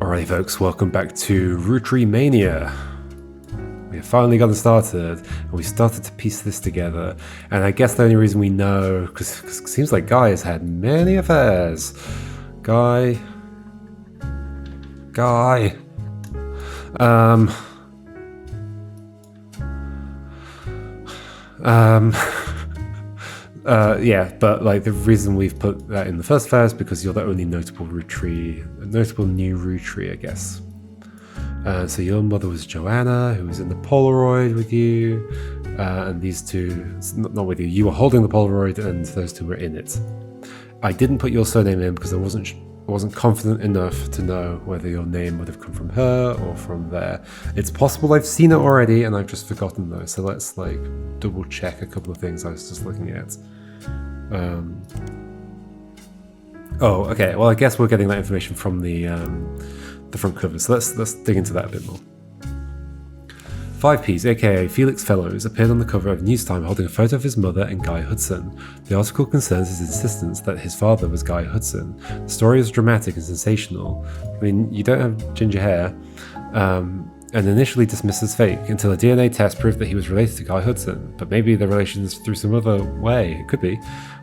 Alrighty folks, welcome back to Roottree Mania. We have finally gotten started, and we started to piece this together. And I guess the only reason we know, because it seems like Guy has had many affairs. Guy. Yeah, but like the reason we've put that in the first affair is because you're the only notable new Roottrie, I guess. So your mother was Joanna, who was in the Polaroid with you, and these two, not with you, you were holding the Polaroid and those two were in it. I didn't put your surname in because I wasn't confident enough to know whether your name would have come from her or from there. It's possible I've seen it already and I've just forgotten though, so let's like double check a couple of things I was just looking at. Oh, okay, well I guess we're getting that information from the front cover, so let's dig into that a bit more. 5Ps, aka Felix Fellows, appeared on the cover of Newstime holding a photo of his mother and Guy Hudson. The article concerns his insistence that his father was Guy Hudson. The story is dramatic and sensational. I mean, you don't have ginger hair, and initially dismissed as fake until a DNA test proved that he was related to Guy Hudson. But maybe the relation is through some other way. It could be.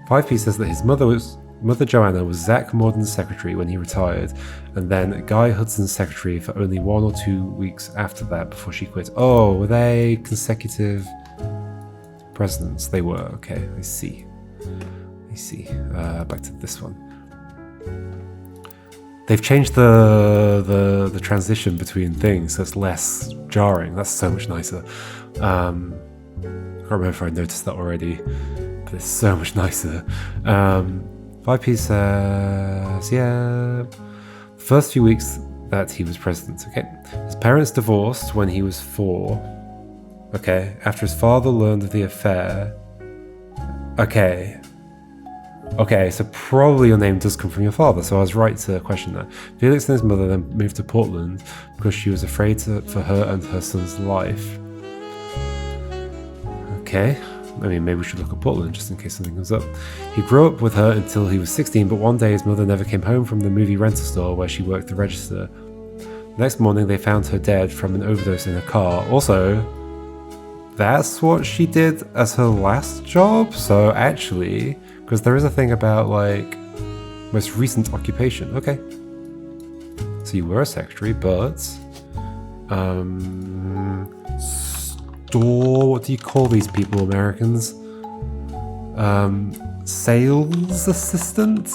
5P says that his Mother Joanna was Zach Morden's secretary when he retired, and then Guy Hudson's secretary for only 1 or 2 weeks after that before she quit. Oh, were they consecutive presidents? They were, okay, I see. Back to this one. They've changed the transition between things, so it's less jarring. That's so much nicer. I can't remember if I noticed that already, but it's so much nicer. 5P says, yeah, the first few weeks that he was president, okay. His parents divorced when he was 4. Okay, after his father learned of the affair. Okay, so probably your name does come from your father, so I was right to question that. Felix and his mother then moved to Portland because she was afraid for her and her son's life. Okay. I mean, maybe we should look at Portland just in case something comes up. He grew up with her until he was 16, but one day his mother never came home from the movie rental store where she worked the register. The next morning they found her dead from an overdose in her car. Also, that's what she did as her last job? So actually, because there is a thing about like most recent occupation. Okay. So you were a secretary, but what do you call these people, Americans? Sales assistant?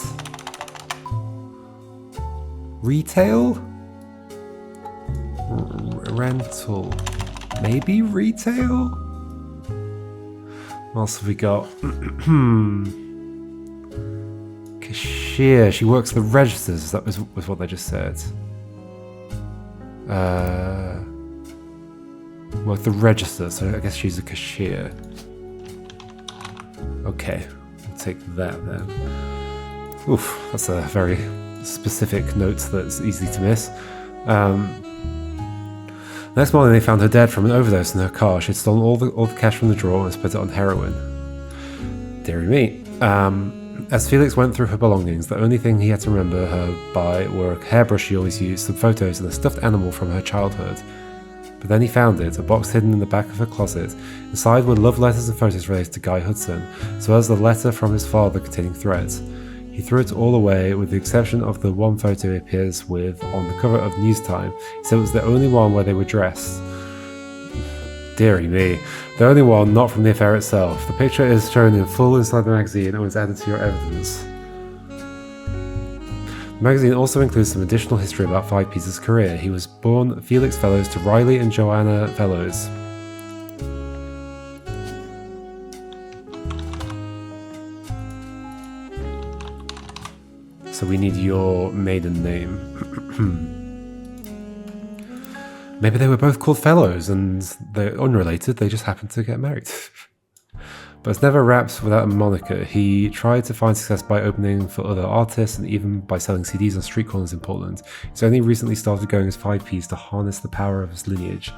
Retail? Rental? Maybe retail? What else have we got? Cashier. She works the registers. That was what they just said. Well, the register, so I guess she's a cashier. Okay, we'll take that then. Oof, that's a very specific note that's easy to miss. Next morning they found her dead from an overdose in her car. She'd stolen all the cash from the drawer and spent it on heroin. Deary me. As Felix went through her belongings, the only thing he had to remember her by were a hairbrush she always used, some photos, and a stuffed animal from her childhood. But then he found it, a box hidden in the back of her closet. Inside were love letters and photos related to Guy Hudson, as well as a letter from his father containing threats. He threw it all away, with the exception of the one photo he appears with on the cover of Newstime. He said it was the only one where they were dressed. Deary me. The only one not from the affair itself. The picture is shown in full inside the magazine and was added to your evidence. The magazine also includes some additional history about 5P's career. He was born Felix Fellows to Riley and Joanna Fellows. So we need your maiden name. Maybe they were both called Fellows and they're unrelated, they just happened to get married. But it's never raps without a moniker. He tried to find success by opening for other artists and even by selling CDs on street corners in Portland. He's only recently started going as 5Ps to harness the power of his lineage.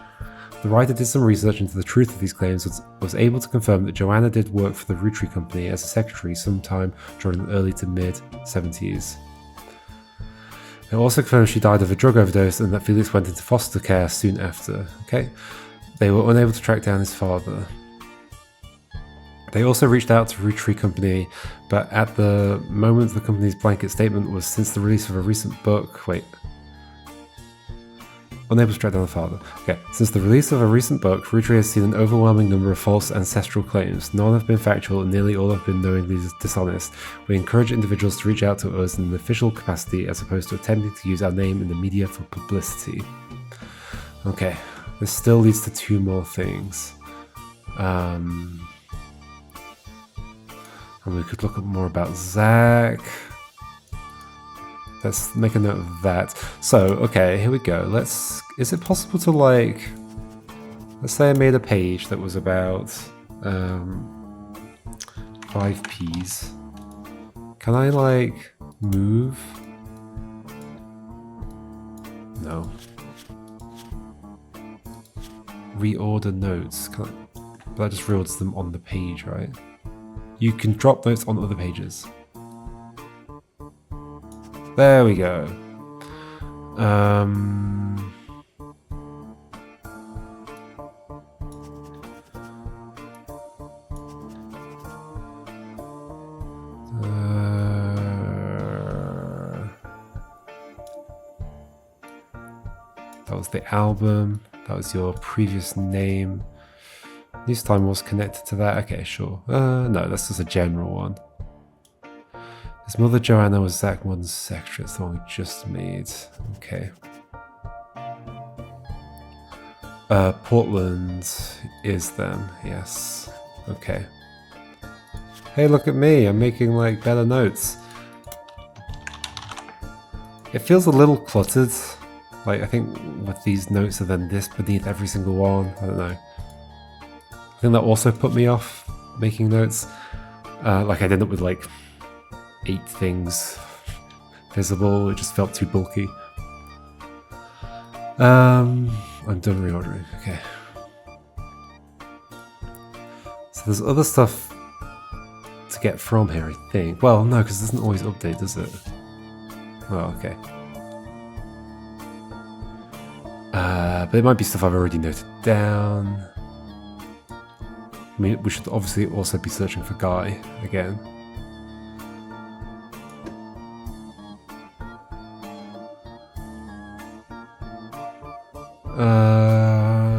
The writer did some research into the truth of these claims and was able to confirm that Joanna did work for the Roottree Company as a secretary sometime during the early to mid 70s. It also confirmed she died of a drug overdose and that Felix went into foster care soon after. Okay. They were unable to track down his father. They also reached out to Roottree Company, but at the moment the company's blanket statement was since the release of a recent book... Wait. Unable to track down the father. Okay. Since the release of a recent book, Roottree has seen an overwhelming number of false ancestral claims. None have been factual and nearly all have been knowingly dishonest. We encourage individuals to reach out to us in an official capacity as opposed to attempting to use our name in the media for publicity. Okay. This still leads to 2 more things. And we could look up more about Zach. Let's make a note of that. So, okay, here we go. Is it possible to let's say I made a page that was about 5Ps. Can I move? No. Reorder notes. But that just reorders them on the page, right? You can drop notes on other pages. There we go. That was the album. That was your previous name. This time was connected to that. Okay, sure. No, that's just a general one. His mother Joanna was Zach Modern's secretary. It's the one we just made. Okay. Portland is them. Yes. Okay. Hey, look at me. I'm making better notes. It feels a little cluttered. I think with these notes and then this beneath every single one. I don't know. I think that also put me off making notes. I'd end up with 8 things visible. It just felt too bulky. I'm done reordering. Okay. So there's other stuff to get from here, I think. Well, no, because it doesn't always update, does it? Oh, okay. But it might be stuff I've already noted down. I mean, we should obviously also be searching for Guy again.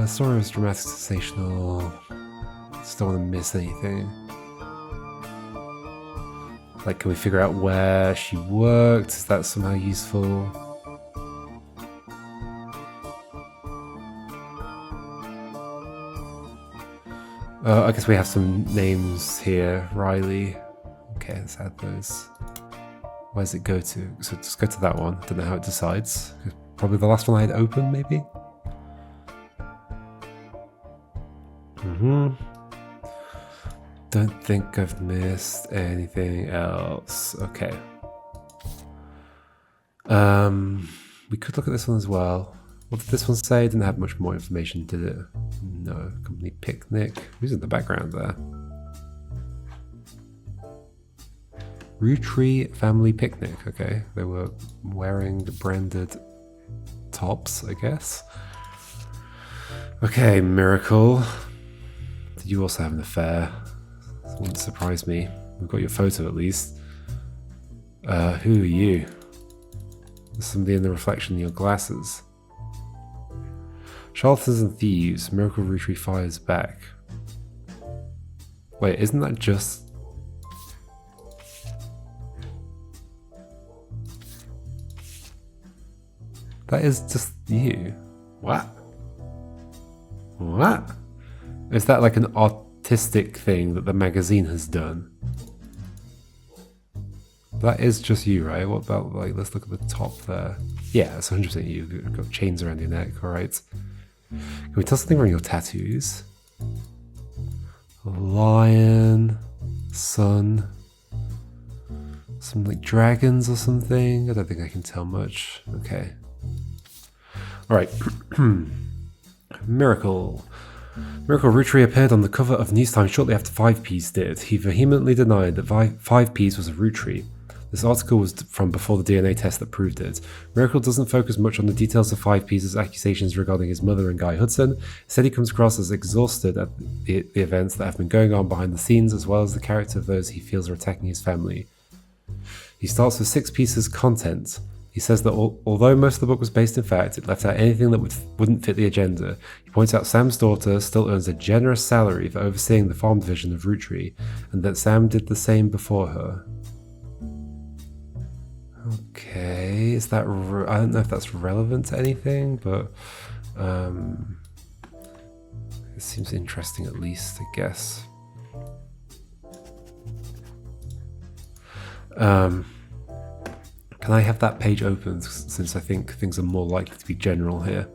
Story was dramatic, sensational. Just don't want to miss anything. Can we figure out where she worked? Is that somehow useful? I guess we have some names here. Riley. Okay, let's add those. Where does it go to? So just go to that one. Don't know how it decides. Probably the last one I had open, maybe? Don't think I've missed anything else. Okay. We could look at this one as well. What did this one say? Didn't have much more information, did it? No. Company picnic. Who's in the background there? Roottree family picnic. Okay. They were wearing the branded tops, I guess. Okay, Miracle. Did you also have an affair? That wouldn't surprise me. We've got your photo at least. Who are you? There's somebody in the reflection in your glasses. Charlatans and thieves. Miracle Roottree fires back. Wait, isn't that just... That is just you. What? What? Is that an artistic thing that the magazine has done? That is just you, right? What about, let's look at the top there. Yeah, it's 100% you. You've got chains around your neck, alright. Can we tell something around your tattoos? A lion, sun, some dragons or something? I don't think I can tell much. Okay. Alright. Miracle. Miracle Roottree appeared on the cover of Newstime shortly after 5Ps did. He vehemently denied that 5Ps was a Roottree. This article was from before the DNA test that proved it. Miracle doesn't focus much on the details of 5P's accusations regarding his mother and Guy Hudson. Instead, he comes across as exhausted at the events that have been going on behind the scenes, as well as the character of those he feels are attacking his family. He starts with 6P's content. He says that although most of the book was based in fact, it left out anything that wouldn't fit the agenda. He points out Sam's daughter still earns a generous salary for overseeing the farm division of Roottree, and that Sam did the same before her. Okay, is that... I don't know if that's relevant to anything, but... it seems interesting at least, I guess. Can I have that page open, since I think things are more likely to be general here?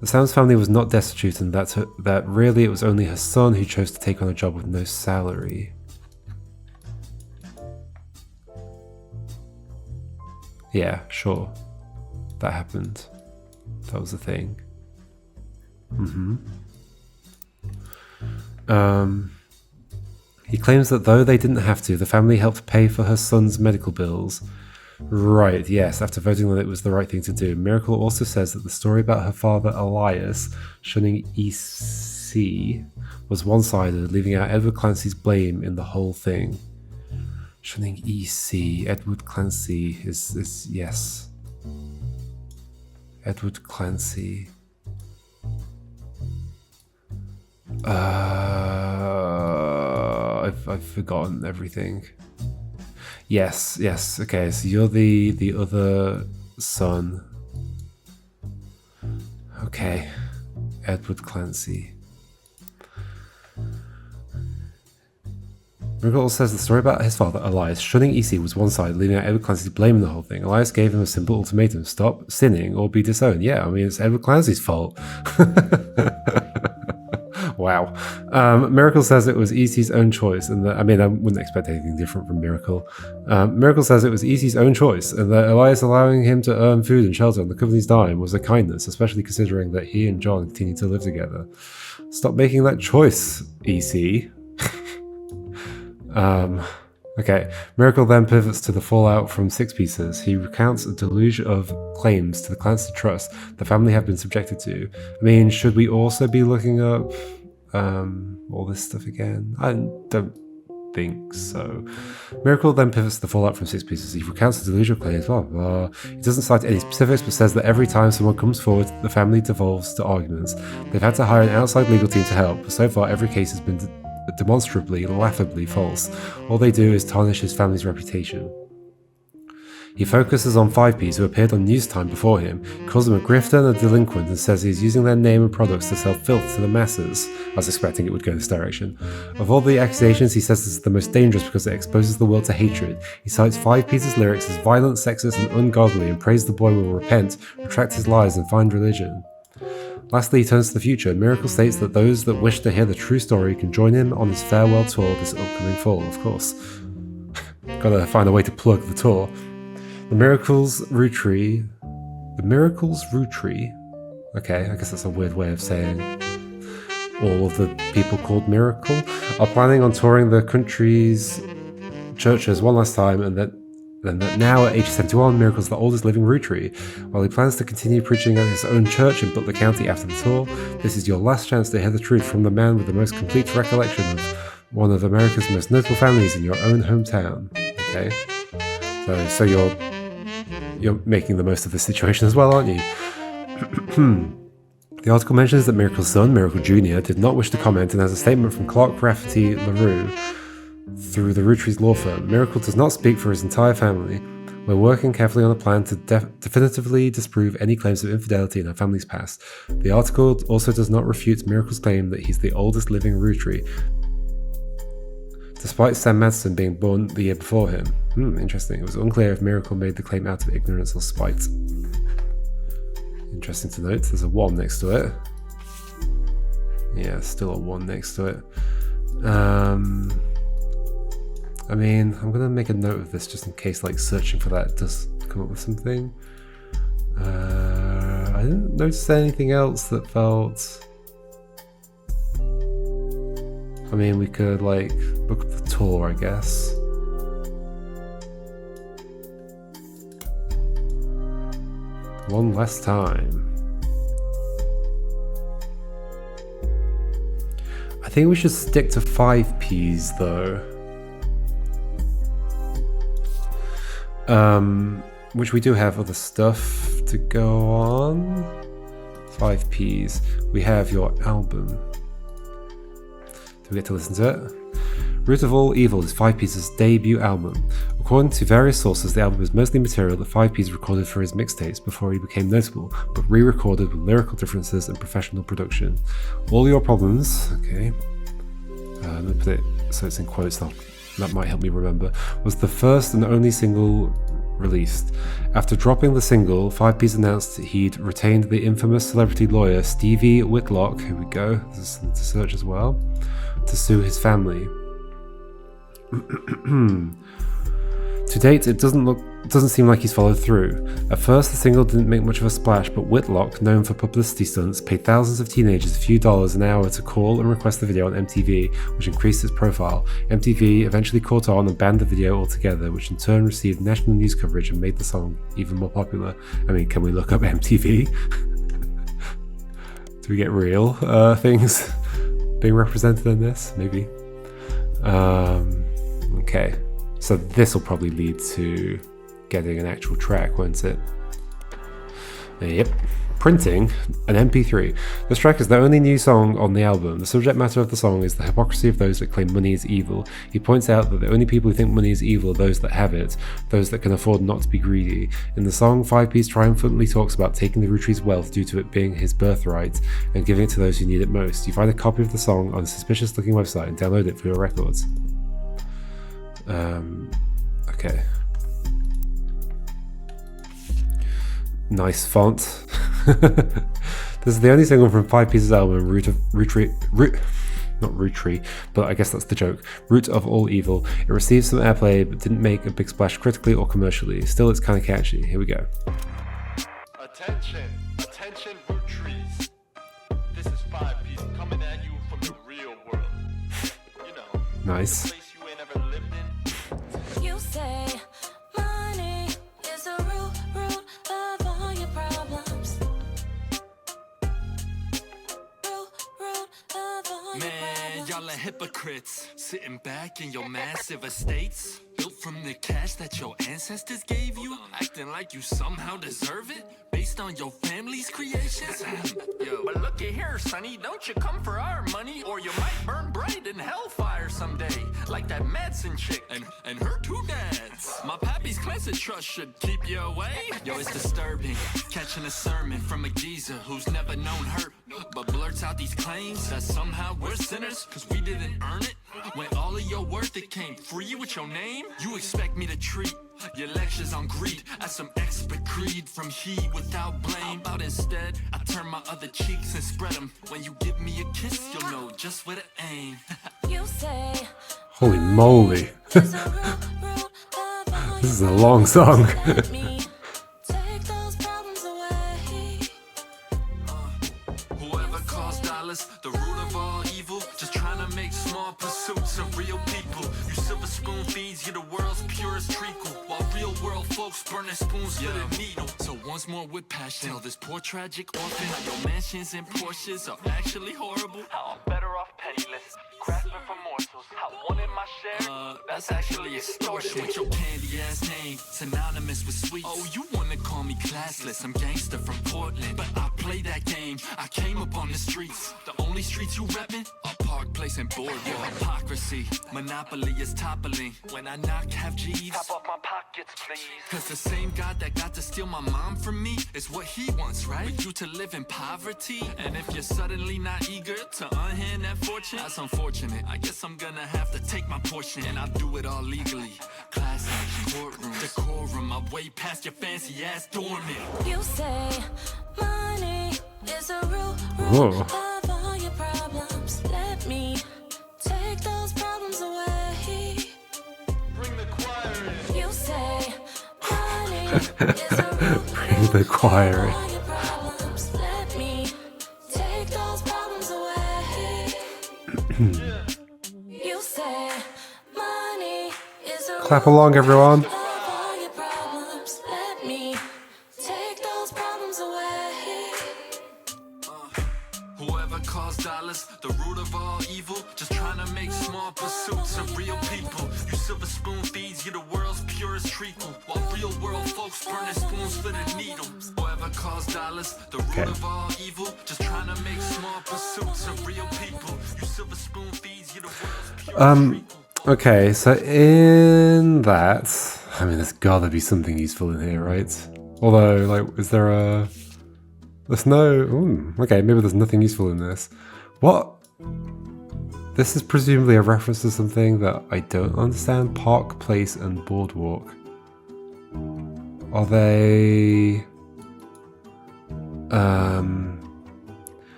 The Sam's family was not destitute, and that really it was only her son who chose to take on a job with no salary. Yeah, sure. That happened. That was a thing. He claims that though they didn't have to, the family helped pay for her son's medical bills. Right, yes, after voting that it was the right thing to do. Miracle also says that the story about her father Elias shunning EC was one-sided, leaving out Edward Clancy's blame in the whole thing. Shunning EC, Edward Clancy is yes. Edward Clancy. I've forgotten everything. Yes, okay, so you're the other son. Okay. Edward Clancy. Miracle says the story about his father, Elias, shunning EC was one-sided, leaving out Edward Clancy blaming the whole thing. Elias gave him a simple ultimatum: stop sinning or be disowned. Yeah, I mean, it's Edward Clancy's fault. Wow. Miracle says it was EC's own choice, and that, I mean, I wouldn't expect anything different from Miracle. Miracle says it was EC's own choice, and that Elias allowing him to earn food and shelter on the company's dime was a kindness, especially considering that he and John continue to live together. Stop making that choice, EC. Okay. Miracle then pivots to the fallout from 6P's. He recounts a deluge of claims to the Clancy Trust the family have been subjected to. I mean, should we also be looking up all this stuff again? I don't think so. Miracle then pivots to the fallout from 6P's. He recounts the delusion of claims, blah, blah. He doesn't cite any specifics, but says that every time someone comes forward, the family devolves to arguments. They've had to hire an outside legal team to help, but so far every case has been demonstrably, laughably false. All they do is tarnish his family's reputation. He focuses on 5Ps who appeared on News Time before him, calls them a grifter and a delinquent, and says he's using their name and products to sell filth to the masses. I was expecting it would go this direction. Of all the accusations, he says this is the most dangerous because it exposes the world to hatred. He cites 5Ps' lyrics as violent, sexist, and ungodly, and prays the boy will repent, retract his lies, and find religion. Lastly, he turns to the future. Miracle states that those that wish to hear the true story can join him on his farewell tour this upcoming fall, of course. Gotta find a way to plug the tour. The Miracles Roottree. Okay, I guess that's a weird way of saying all of the people called Miracle are planning on touring the country's churches one last time, and that now at age 71, Miracle's the oldest living Roottree. While he plans to continue preaching at his own church in Butler County after the tour, this is your last chance to hear the truth from the man with the most complete recollection of one of America's most notable families in your own hometown. Okay, so you're making the most of the situation as well, aren't you? The article mentions that Miracle's son, Miracle Jr., did not wish to comment, and has a statement from Clark Rafferty LaRue through the Rootrees law firm. Miracle does not speak for his entire family. We're working carefully on a plan to definitively disprove any claims of infidelity in our family's past. The article also does not refute Miracle's claim that he's the oldest living Roottree, despite Sam Madsen being born the year before him. Interesting. It was unclear if Miracle made the claim out of ignorance or spite. Interesting to note. There's a 1 next to it. Yeah, still a 1 next to it. I mean, I'm going to make a note of this just in case, like, searching for that does come up with something. I didn't notice anything else that felt... I mean, we could, like, look at the tour, I guess. One less time. I think we should stick to 5 Ps though. Which we do have other stuff to go on. 5 Ps. We have your album. Do we get to listen to it? Root of All Evil is 5 Ps' debut album. According to various sources, the album is mostly material that 5 Ps recorded for his mixtapes before he became notable, but re-recorded with lyrical differences and professional production. All Your Problems, okay, let me put it so it's in quotes, that might help me remember, was the first and only single released. After dropping the single, 5 Ps announced he'd retained the infamous celebrity lawyer Stevie Whitlock, here we go, this is something to search as well, to sue his family. To date, it doesn't seem like he's followed through. At first, the single didn't make much of a splash, but Whitlock, known for publicity stunts, paid thousands of teenagers a few dollars an hour to call and request the video on MTV, which increased its profile. MTV eventually caught on and banned the video altogether, which in turn received national news coverage and made the song even more popular. I mean, can we look up MTV? Do we get real things being represented in this? Maybe. Okay. So this will probably lead to getting an actual track, won't it? Yep. Printing an MP3. This track is the only new song on the album. The subject matter of the song is the hypocrisy of those that claim money is evil. He points out that the only people who think money is evil are those that have it, those that can afford not to be greedy. In the song, 5 Ps triumphantly talks about taking the Roottrees' wealth due to it being his birthright and giving it to those who need it most. You find a copy of the song on a suspicious looking website and download it for your records. Okay. Nice font. This is the only single from 5 Ps' album, not Roottree, but I guess that's the joke. Root of All Evil. It received some airplay, but didn't make a big splash critically or commercially. Still, it's kind of catchy. Here we go. Attention, Roottrees. This is 5 Ps coming at you from the real world. You know, nice. You say money is the root of all your problems. Root of all your problems. Y'all are hypocrites, sitting back in your massive estates, built from the cash that your ancestors gave you, acting like you somehow deserve it, based on your family's creations. Yo, but looky here, sonny, don't you come for our money, or you might burn bright in hellfire someday, like that Madsen chick and her 2 dads. My pappy's cleansing trust should keep you away. Yo, it's disturbing, catching a sermon from a geezer who's never known hurt, but blurts out these claims that somehow we're sinners, cause we didn't earn it, when all of your worth it came free with your name. You expect me to treat your lectures on greed as some expert creed from he without blame. How about instead I turn my other cheeks and spread them? When you give me a kiss, you'll know just where to aim. You say holy moly. This is a long song. Whoever calls dollars the root of all evil, just trying to make small pursuits of real people. You silver spoon feeds you the world's purest treacle, while real world folks burning spoons for the needle. So once more with passion, tell this poor tragic orphan how your mansions and Porsches are actually horrible. How I'm better off penniless, grasping for morsels. How one in my share, that's actually extortion. With your candy ass name, synonymous with sweets. Oh, you wanna call me classless? I'm gangster from Portland, but I play that game. I came up on the streets, the only streets you reppin' are Park Place and Boardwalk. Your hypocrisy, monopoly is toppling. When I knock, have G's top off my pockets, please. Cause the same God that got to steal my mom from me is what he wants, right? For you to live in poverty. And if you're suddenly not eager to unhand that fortune, that's unfortunate. I guess I'm gonna have to take my portion, and I'll do it all legally. Class action, courtroom, decorum. I'm way past your fancy ass dormant. You say money is a root of all your problems. Let me take those problems away. Bring the choir in. You say money is a root Bring the choir in. of all your problems. Let me take those problems away. You say money is a Clap along, everyone. root of all your problems. Let me take those problems problems away. Whoever caused dollars, the root of all evil, just trying to make small pursuits of real people. You silver spoon thieves, you're the world's purest treacle, while real world folks burn their spoons for the needle. Whoever caused dollars, the root of all evil, just trying to make small pursuits of real people. You silver spoon thieves, you're the world's purest treacle. Okay, so in that, I mean, there's gotta be something useful in here, right? Although, like, is there a... There's no... okay, maybe there's nothing useful in this. What? This is presumably a reference to something that I don't understand. Park, place, and boardwalk. Are they...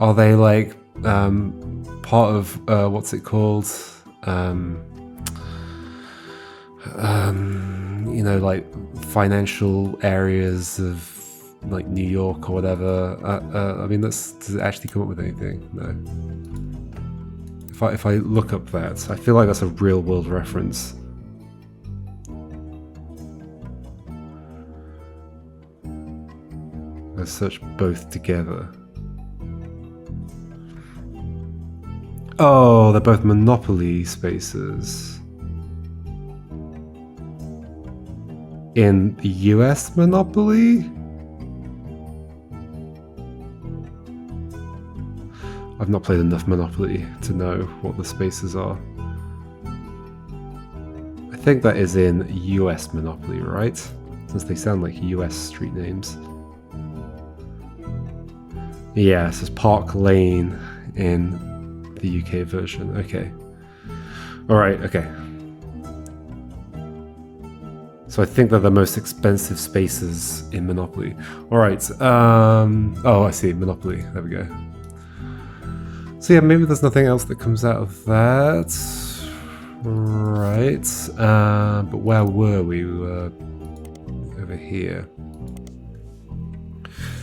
Are they, like, part of, what's it called? You know, like financial areas of like New York or whatever. I mean, does it actually come up with anything? No. If I look up that, I feel like that's a real world reference. Let's search both together. Oh, they're both Monopoly spaces. In the US Monopoly? I've not played enough Monopoly to know what the spaces are. I think that is in US Monopoly, right? Since they sound like US street names. Yeah, it says Park Lane in the UK version. Okay. Alright, okay. So I think they're the most expensive spaces in Monopoly. Alright, oh, I see, Monopoly. There we go. So yeah, maybe there's nothing else that comes out of that. Right. But where were we? We were over here.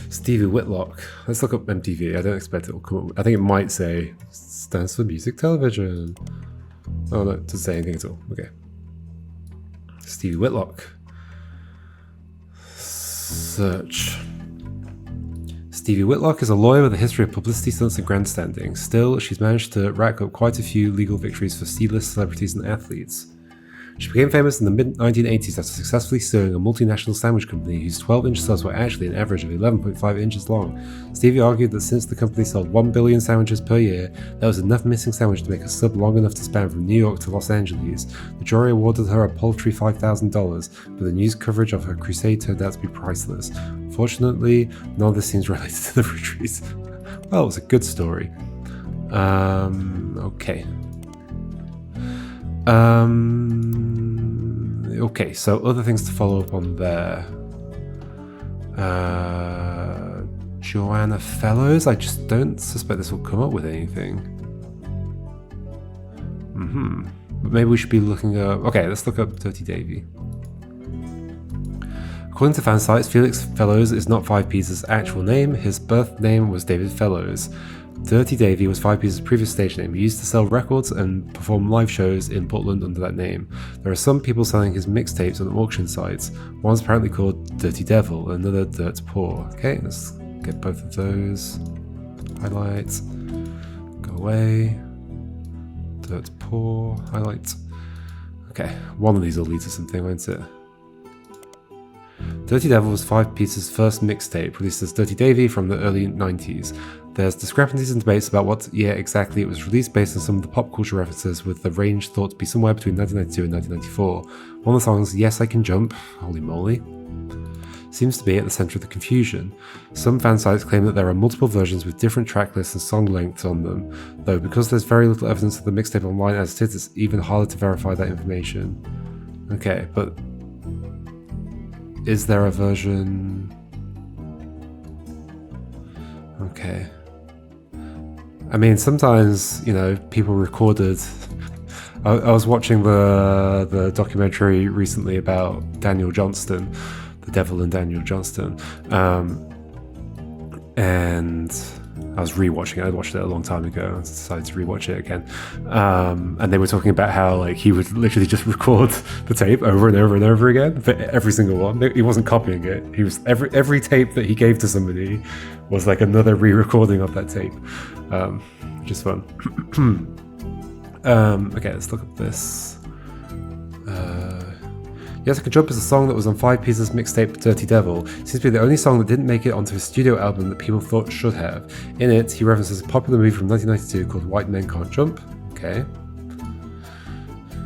Stevie Whitlock. Let's look up MTV. I don't expect it will come up. I think it might say stands for music television. Oh no, it doesn't say anything at all. Okay. Stevie Whitlock. Search. Stevie Whitlock is a lawyer with a history of publicity stunts and grandstanding. Still, she's managed to rack up quite a few legal victories for C-list celebrities and athletes. She became famous in the mid-1980s after successfully suing a multinational sandwich company whose 12-inch subs were actually an average of 11.5 inches long. Stevie argued that since the company sold 1 billion sandwiches per year, there was enough missing sandwich to make a sub long enough to span from New York to Los Angeles. The jury awarded her a paltry $5,000, but the news coverage of her crusade turned out to be priceless. Fortunately, none of this seems related to the Roottrees. Well, it was a good story. Okay. Okay, so other things to follow up on there. Joanna Fellows. I just don't suspect this will come up with anything. But maybe we should be looking up... Okay, let's look up Dirty Davy. According to fan sites, Felix Fellows is not 5P's actual name. His birth name was David Fellows. Dirty Davy was 5P's previous stage name. He used to sell records and perform live shows in Portland under that name. There are some people selling his mixtapes on auction sites. One's apparently called Dirty Devil, another Dirt Poor. Okay, let's get both of those. Highlight. Go away. Dirt Poor. Highlight. Okay, one of these will lead to something, won't it? Dirty Devil was 5P's first mixtape, released as Dirty Davy from the early 90s. There's discrepancies and debates about what year exactly it was released based on some of the pop culture references, with the range thought to be somewhere between 1992 and 1994. One of the songs, Yes I Can Jump, holy moly, seems to be at the centre of the confusion. Some fan sites claim that there are multiple versions with different track lists and song lengths on them, though because there's very little evidence of the mixtape online as it is, it's even harder to verify that information. Okay, but is there a version? Okay. I mean, sometimes, you know, people recorded... I was watching the documentary recently about Daniel Johnston, the Devil and Daniel Johnston, and I was rewatching it. I watched it a long time ago and decided to rewatch it again. And they were talking about how like he would literally just record the tape over and over and over again for every single one. He wasn't copying it. He was every tape that he gave to somebody was like another re-recording of that tape, which is fun. Okay, let's look at this. Yes, I Can Jump is a song that was on 5 Pieces mixtape Dirty Devil. It seems to be the only song that didn't make it onto his studio album that people thought should have. In it, he references a popular movie from 1992 called White Men Can't Jump. Okay.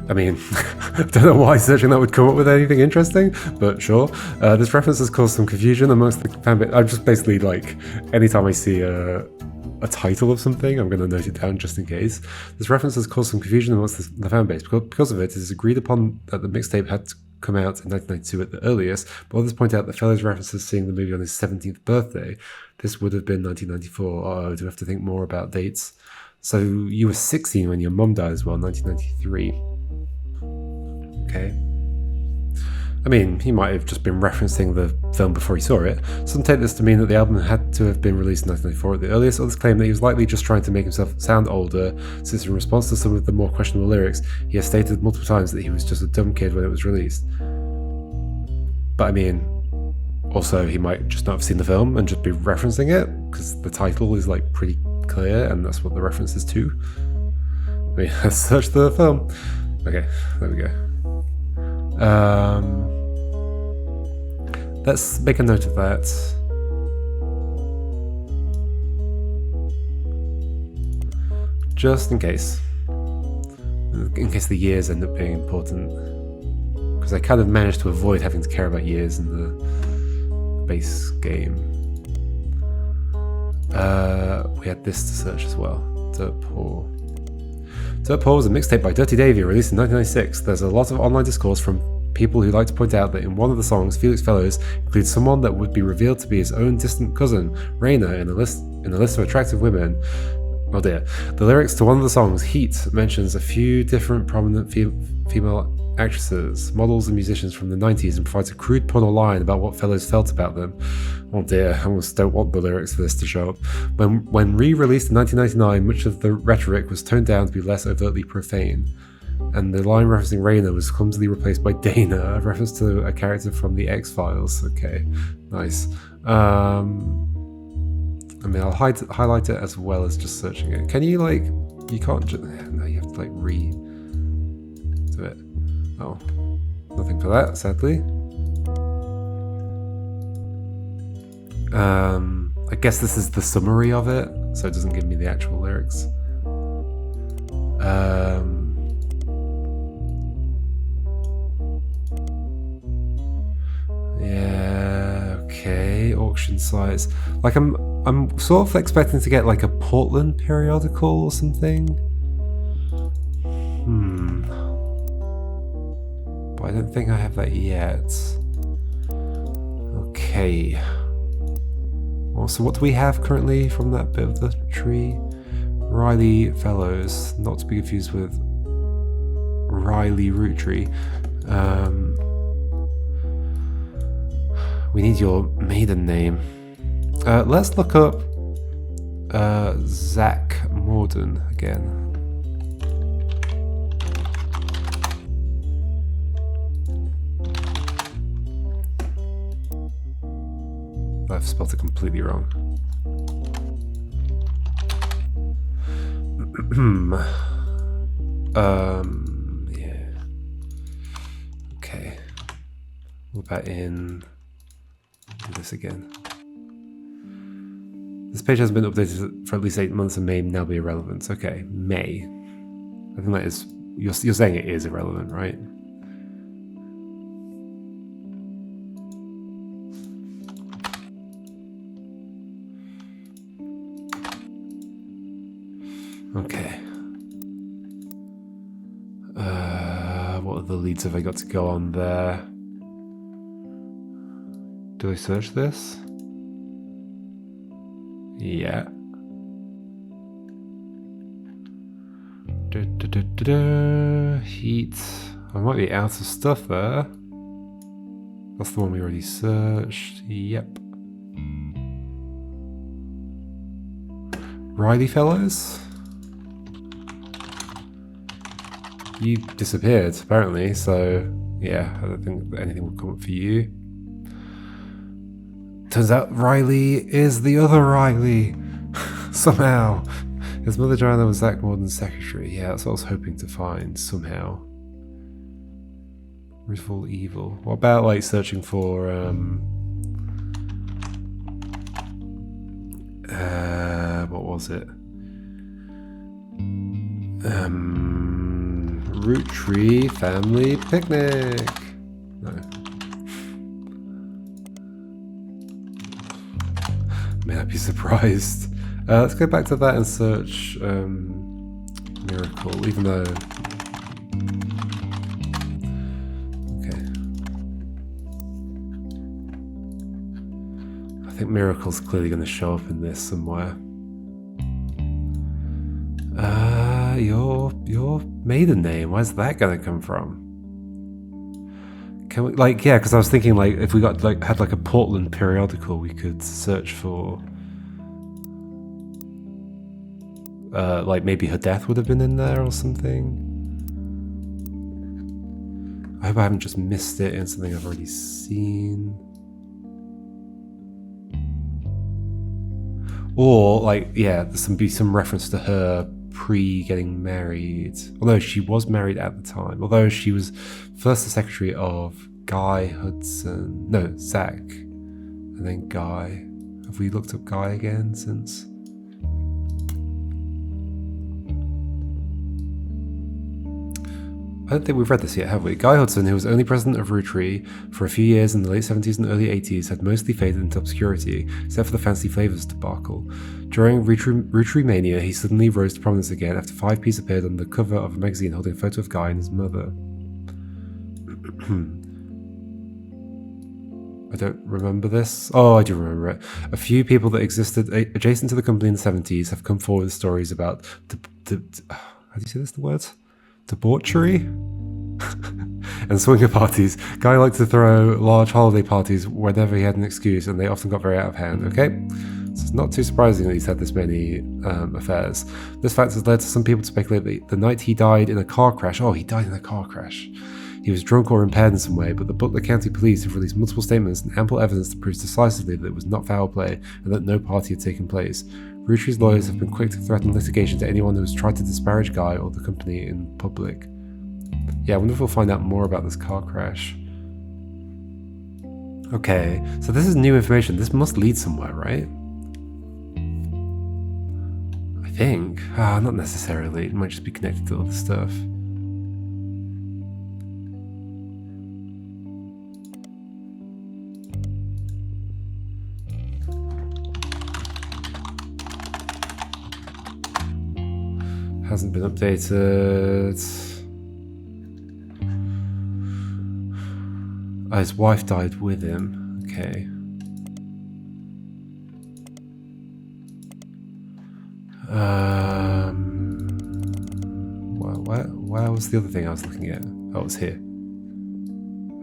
I mean, I don't know why searching that would come up with anything interesting, but sure. This reference has caused some confusion amongst the fan base. I'm just basically like, anytime I see a title of something, I'm going to note it down just in case. This reference has caused some confusion amongst the fan base. Because of it, it is agreed upon that the mixtape had to come out in 1992 at the earliest, but others point out that Fellows references seeing the movie on his 17th birthday. This would have been 1994. Oh, do we have to think more about dates? So you were 16 when your mum died as well, 1993. Okay. I mean, he might have just been referencing the film before he saw it. Some take this to mean that the album had to have been released in 1994 at the earliest. Others claim that he was likely just trying to make himself sound older, since in response to some of the more questionable lyrics, he has stated multiple times that he was just a dumb kid when it was released. But I mean, also he might just not have seen the film and just be referencing it, because the title is like pretty clear and that's what the reference is to. I mean, let's search the film. Okay, there we go. Let's make a note of that. Just in case. In case the years end up being important. Because I kind of managed to avoid having to care about years in the base game. We had this to search as well. Dirt Poor. Dirt Poor was a mixtape by Dirty Davy released in 1996. There's a lot of online discourse from people who like to point out that in one of the songs, Felix Fellows includes someone that would be revealed to be his own distant cousin, Raina, in a list of attractive women. Oh dear. The lyrics to one of the songs, Heat, mentions a few different prominent female actresses, models and musicians from the 90s and provides a crude pun or line about what Fellows felt about them. Oh dear, I almost don't want the lyrics for this to show up. When re-released in 1999, much of the rhetoric was toned down to be less overtly profane. And the line referencing Raina was clumsily replaced by Dana, a reference to a character from the X-Files. Okay, nice. I mean, I'll highlight it as well as just searching it. Can you, like, you can't just, no, you have to, like, do it. Oh, nothing for that, sadly. I guess this is the summary of it, so it doesn't give me the actual lyrics. Yeah, okay, auction sites. Like I'm sort of expecting to get like a Portland periodical or something. But I don't think I have that yet. Okay. Well, so what do we have currently from that bit of the tree? Riley Fellows, not to be confused with Riley Roottree. We need your maiden name. Let's look up Zach Morden again. I've spelled it completely wrong. Yeah. Okay. What about in... do this again. This page hasn't been updated for at least 8 months and may now be irrelevant. Okay, may. I think that is... You're saying it is irrelevant, right? Okay. What other leads have I got to go on there? Do I search this? Yeah. Heat. I might be out of stuff there. That's the one we already searched. Yep. Riley fellows? You disappeared, apparently, so yeah, I don't think anything will come up for you. Turns out Riley is the other Riley. Somehow. His mother Joanna was Zach Morden's secretary. Yeah, that's what I was hoping to find, somehow. Ritual evil. What about, like, searching for, what was it? Roottree family picnic. No. May I be surprised? Let's go back to that and search miracle, even though. Okay. I think miracle's clearly going to show up in this somewhere. Your maiden name, where's that gonna come from? Can we, like, yeah, because I was thinking, like, if we got, like, had, like, a Portland periodical, we could search for, like, maybe her death would have been in there or something. I hope I haven't just missed it in something I've already seen. Or, like, yeah, there's some reference to her pre-getting married, although she was married at the time, although she was first the secretary of Zach, and then Guy. Have we looked up Guy again since? I don't think we've read this yet, have we? Guy Hudson, who was only president of Roottrees for a few years in the late 70s and early 80s, had mostly faded into obscurity, except for the Fancy Flavors debacle. During Roottree Mania, he suddenly rose to prominence again after 5 Piece appeared on the cover of a magazine holding a photo of Guy and his mother. I don't remember this. Oh, I do remember it. A few people that existed adjacent to the company in the 70s have come forward with stories about how do you say this, the words? Debauchery? And swinger parties. Guy liked to throw large holiday parties whenever he had an excuse, and they often got very out of hand, okay? So it's not too surprising that he's had this many affairs. This fact has led to some people to speculate that the night he died in a car crash, he died in a car crash. He was drunk or impaired in some way, but the Butler County Police have released multiple statements and ample evidence that proves decisively that it was not foul play and that no party had taken place. Roottree's lawyers have been quick to threaten litigation to anyone who has tried to disparage Guy or the company in public. Yeah, I wonder if we'll find out more about this car crash. Okay, so this is new information. This must lead somewhere, right? I think. Not necessarily. It might just be connected to other stuff. Hasn't been updated. His wife died with him. Okay. Where was the other thing I was looking at? Oh, it was here.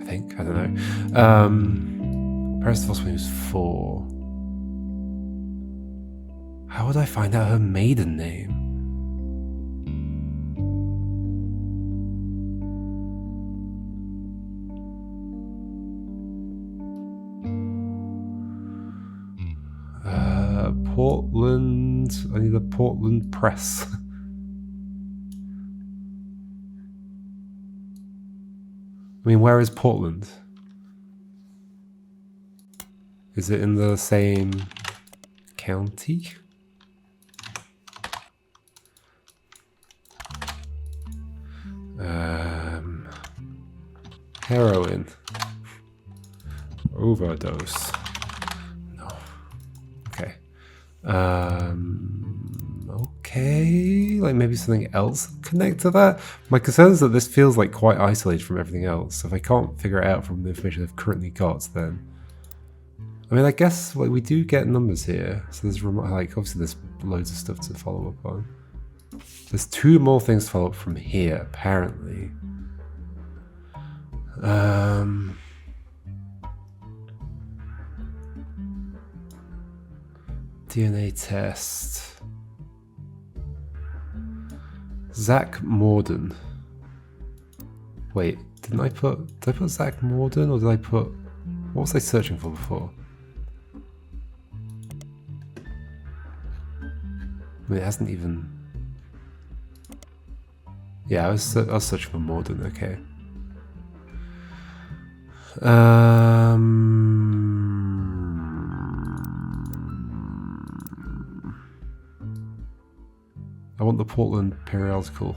I think. I don't know. Paris divorced when he was 4. How would I find out her maiden name? Portland. I need a Portland press. I mean, where is Portland? Is it in the same county? Heroin. Overdose. No. Okay. Okay, like maybe something else connect to that. My concern is that this feels like quite isolated from everything else. So if I can't figure it out from the information I've currently got, then I mean, I guess like we do get numbers here. So there's like obviously there's loads of stuff to follow up on. There's 2 more things to follow up from here, apparently. DNA test. Zach Morden. Wait, did I put Zach Morden, or did I put... What was I searching for before? I mean, it hasn't even... Yeah, I was searching for Morden, okay. I want the Portland periodical.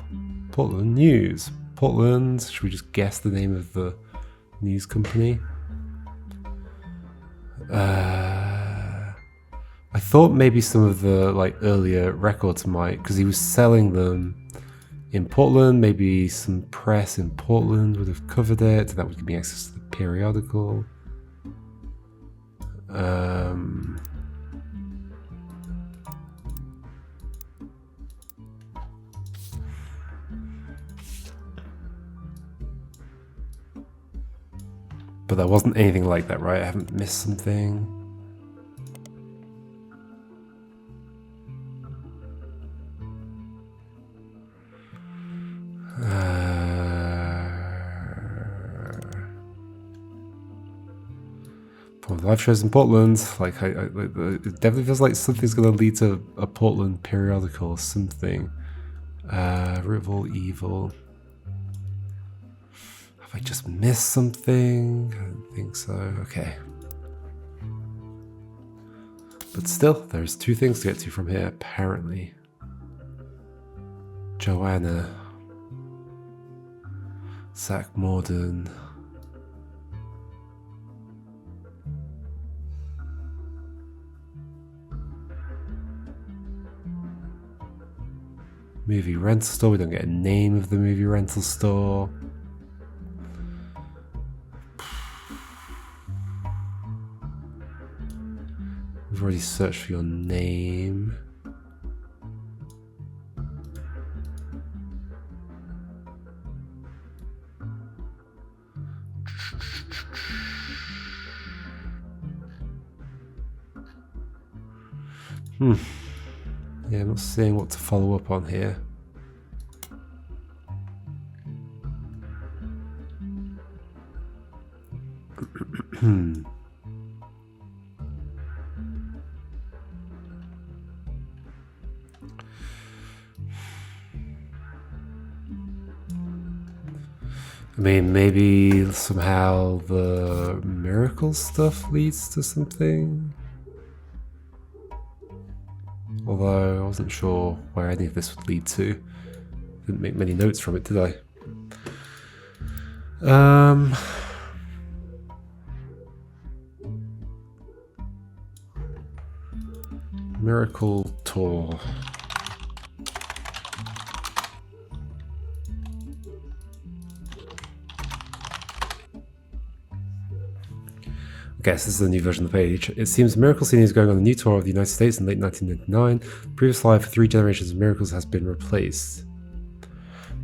Portland News. Portland. Should we just guess the name of the news company? I thought maybe some of the earlier records might, because he was selling them in Portland. Maybe some press in Portland would have covered it, and that would give me access to the periodical. But there wasn't anything like that, right? I haven't missed something. Live shows in Portland. It definitely feels like something's going to lead to a Portland periodical or something. Root of all evil. Have I just missed something? I don't think so. Okay. But still, there's 2 things to get to from here, apparently. Joanna. Zach Morden. Movie rental store. We don't get a name of the movie rental store. We've already searched for your name. Yeah, I'm not seeing what to follow up on here. I mean, maybe somehow the miracle stuff leads to something. Although I wasn't sure where any of this would lead to. Didn't make many notes from it, did I? Miracle tour. I guess this is a new version of the page. It seems Miracle Scene is going on a new tour of the United States in late 1999. The previous life for 3 generations of miracles has been replaced.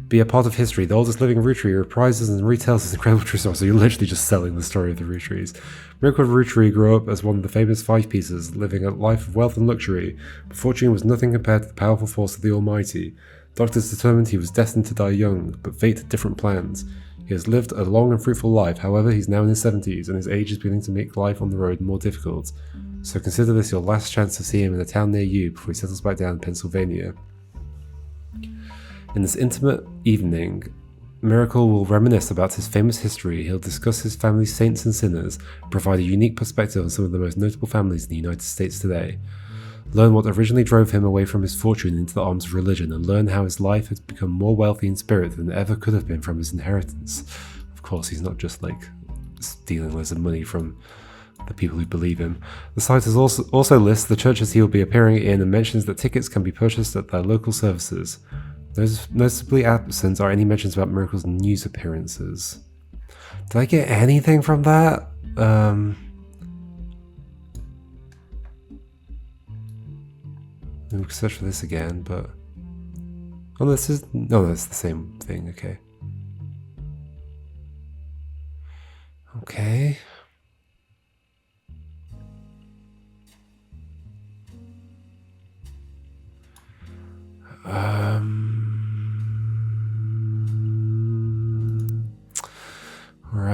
Be a part of history. The oldest living Roottree reprises and retells his incredible true story. So you're literally just selling the story of the Rootrees. Miracle Roottree grew up as one of the famous 5 pieces, living a life of wealth and luxury, but fortune was nothing compared to the powerful force of the Almighty. Doctors determined he was destined to die young, but fate had different plans. He has lived a long and fruitful life, however he's now in his 70s and his age is beginning to make life on the road more difficult. So consider this your last chance to see him in a town near you before he settles back down in Pennsylvania. In this intimate evening, Miracle will reminisce about his famous history. He'll discuss his family's saints and sinners, and provide a unique perspective on some of the most notable families in the United States today. Learn what originally drove him away from his fortune into the arms of religion, and learn how his life has become more wealthy in spirit than it ever could have been from his inheritance. Of course, he's not just stealing loads of money from the people who believe him. The site has also lists the churches he will be appearing in and mentions that tickets can be purchased at their local services. Noticeably absent are any mentions about Miracle's news appearances. Did I get anything from that? We can search for this again, but... Oh, this is... No, that's the same thing, okay. Okay.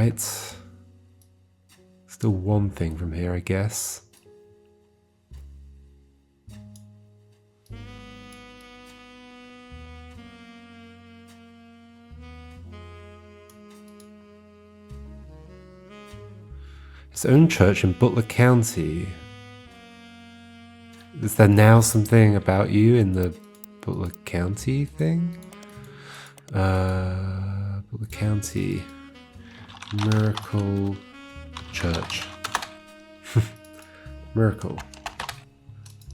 Alright. Still one thing from here, I guess. His own church in Butler County. Is there now something about you in the Butler County thing? Butler County Miracle Church. Miracle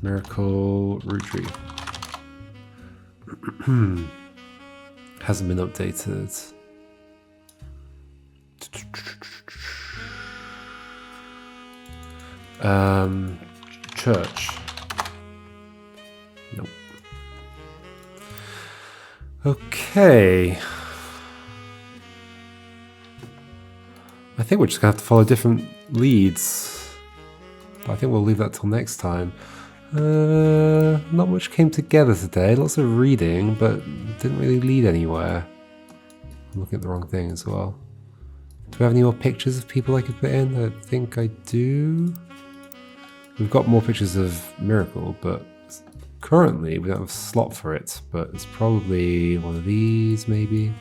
Roottree. Hasn't been updated. Church. Nope. Okay. I think we're just gonna have to follow different leads. But I think we'll leave that till next time. Not much came together today. Lots of reading, but didn't really lead anywhere. I'm looking at the wrong thing as well. Do we have any more pictures of people I could put in? I think I do. We've got more pictures of Miracle, but currently we don't have a slot for it. But it's probably one of these, maybe.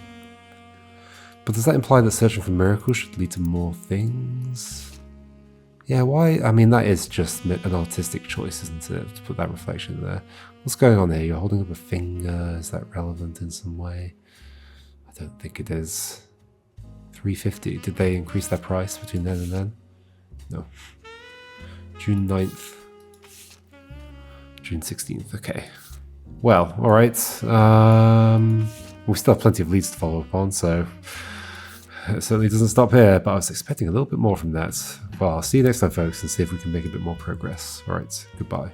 But does that imply that searching for Miracle should lead to more things? Yeah, why? I mean, that is just an artistic choice, isn't it? To put that reflection there. What's going on here? You're holding up a finger. Is that relevant in some way? I don't think it is. $3.50. Did they increase their price between then and then? No. June 9th. June 16th. Okay. Well, alright. We still have plenty of leads to follow up on, so it certainly doesn't stop here, but I was expecting a little bit more from that. Well, I'll see you next time, folks, and see if we can make a bit more progress. Alright, goodbye.